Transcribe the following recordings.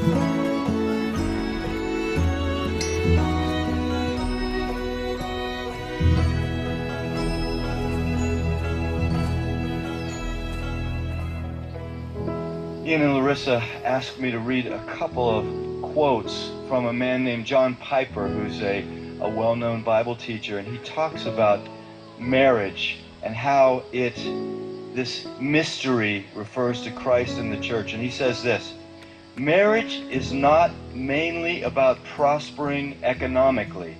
Ian and Larissa asked me to read a couple of quotes from a man named John Piper, who's a well-known Bible teacher, and he talks about marriage and how this mystery refers to Christ and the church. And he says this: marriage is not mainly about prospering economically.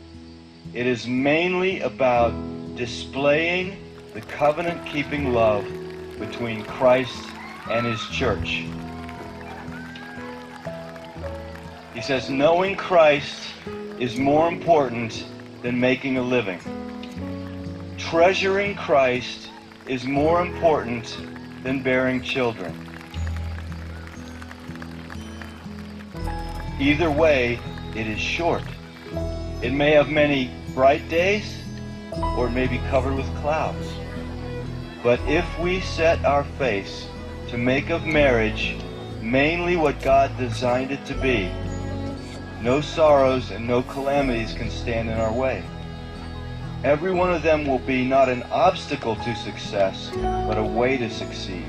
It is mainly about displaying the covenant-keeping love between Christ and his church. He says, knowing Christ is more important than making a living. Treasuring Christ is more important than bearing children. Either way, it is short. It may have many bright days, or it may be covered with clouds. But if we set our face to make of marriage mainly what God designed it to be, no sorrows and no calamities can stand in our way. Every one of them will be not an obstacle to success, but a way to succeed.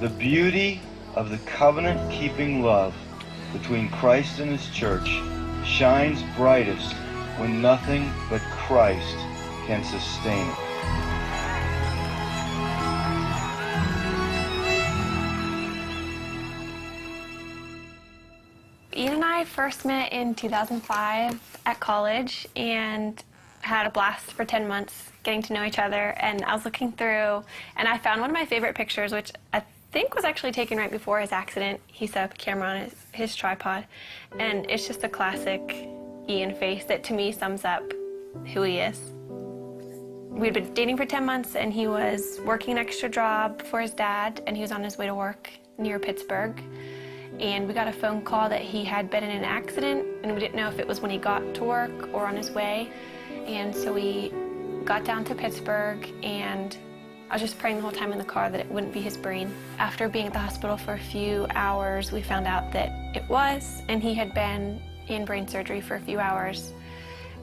The beauty of the covenant-keeping love between Christ and his church shines brightest when nothing but Christ can sustain it. Ian and I first met in 2005 at college and had a blast for 10 months getting to know each other. And I was looking through and I found one of my favorite pictures, which I think was actually taken right before his accident. He set up a camera on his tripod, and it's just a classic Ian face that to me sums up who he is. We'd been dating for 10 months and he was working an extra job for his dad, and he was on his way to work near Pittsburgh. And we got a phone call that he had been in an accident, and we didn't know if it was when he got to work or on his way. And so we got down to Pittsburgh, and I was just praying the whole time in the car that it wouldn't be his brain. After being at the hospital for a few hours, we found out that it was, and he had been in brain surgery for a few hours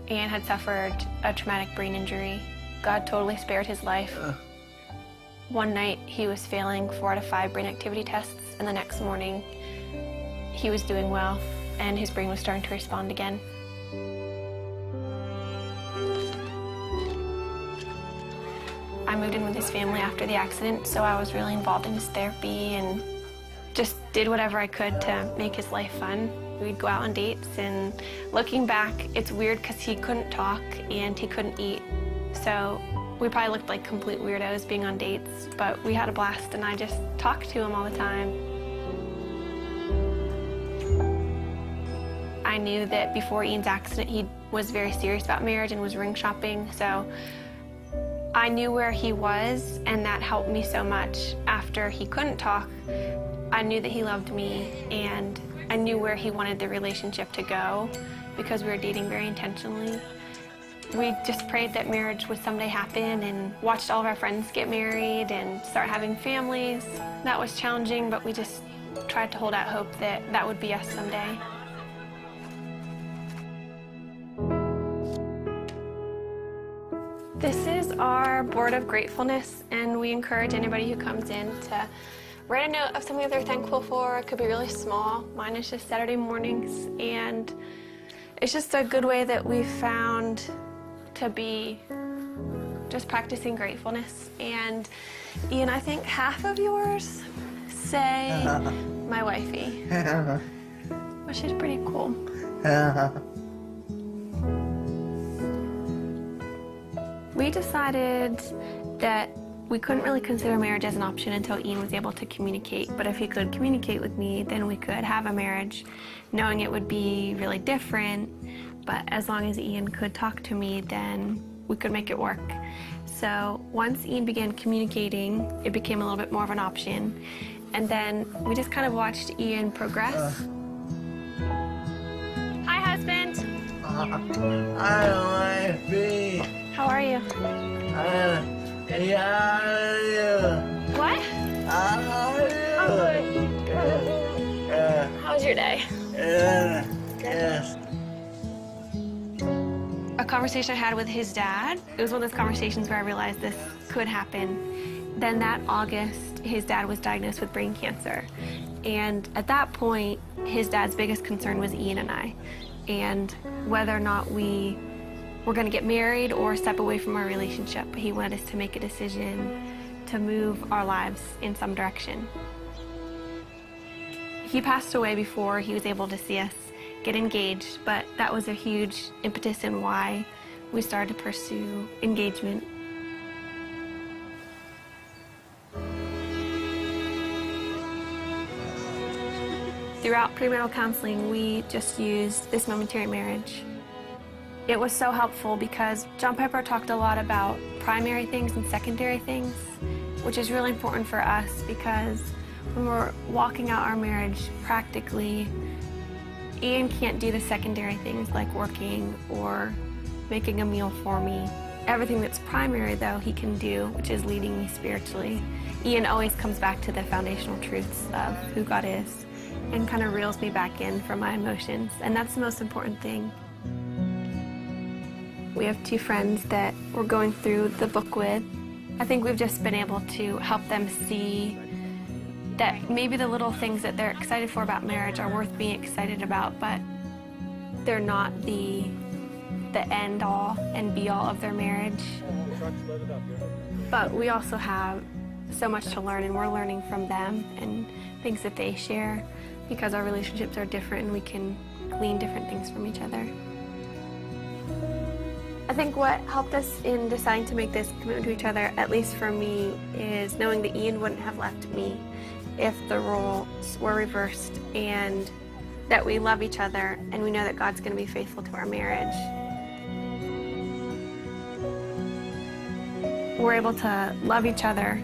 and had suffered a traumatic brain injury. God totally spared his life. One night he was failing 4 out of 5 brain activity tests, and the next morning he was doing well and his brain was starting to respond again. I moved in with his family after the accident, so I was really involved in his therapy and just did whatever I could to make his life fun. We'd go out on dates, and looking back, it's weird because he couldn't talk and he couldn't eat. So we probably looked like complete weirdos being on dates, but we had a blast, and I just talked to him all the time. I knew that before Ian's accident, he was very serious about marriage and was ring shopping, so I knew where he was, and that helped me so much. After he couldn't talk, I knew that he loved me, and I knew where he wanted the relationship to go because we were dating very intentionally. We just prayed that marriage would someday happen and watched all of our friends get married and start having families. That was challenging, but we just tried to hold out hope that that would be us someday. This is our board of gratefulness, and we encourage anybody who comes in to write a note of something that they're thankful for. It could be really small. Mine is just Saturday mornings, and it's just a good way that we've found to be just practicing gratefulness. And Ian, I think half of yours say my wifey, which is pretty cool. We decided that we couldn't really consider marriage as an option until Ian was able to communicate. But if he could communicate with me, then we could have a marriage, knowing it would be really different. But as long as Ian could talk to me, then we could make it work. So once Ian began communicating, it became a little bit more of an option. And then we just kind of watched Ian progress. I want to be. How are you? What? How was your day? Yes. A conversation I had with his dad, it was one of those conversations where I realized this could happen. Then that August, his dad was diagnosed with brain cancer. And at that point, his dad's biggest concern was Ian and I, and whether or not we were going to get married or step away from our relationship. He wanted us to make a decision to move our lives in some direction. He passed away before he was able to see us get engaged, but that was a huge impetus in why we started to pursue engagement. Throughout premarital counseling, we just used this momentary marriage. It was so helpful because John Piper talked a lot about primary things and secondary things, which is really important for us because when we're walking out our marriage practically, Ian can't do the secondary things like working or making a meal for me. Everything that's primary, though, he can do, which is leading me spiritually. Ian always comes back to the foundational truths of who God is and kind of reels me back in from my emotions, and that's the most important thing. We have two friends that we're going through the book with. I think we've just been able to help them see that maybe the little things that they're excited for about marriage are worth being excited about, but they're not the end all and be all of their marriage. But we also have so much to learn, and we're learning from them and things that they share because our relationships are different and we can glean different things from each other. I think what helped us in deciding to make this commitment to each other, at least for me, is knowing that Ian wouldn't have left me if the roles were reversed, and that we love each other and we know that God's going to be faithful to our marriage. We're able to love each other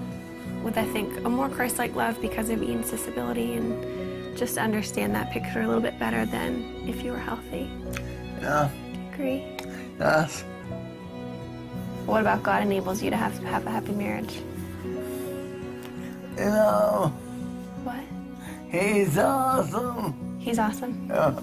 with, I think, a more Christ-like love because of Ian's disability, and just understand that picture a little bit better than if you were healthy. Yeah. Do you agree? Yes. What about God enables you to have a happy marriage? You know, What? he's awesome. He's awesome. Yeah.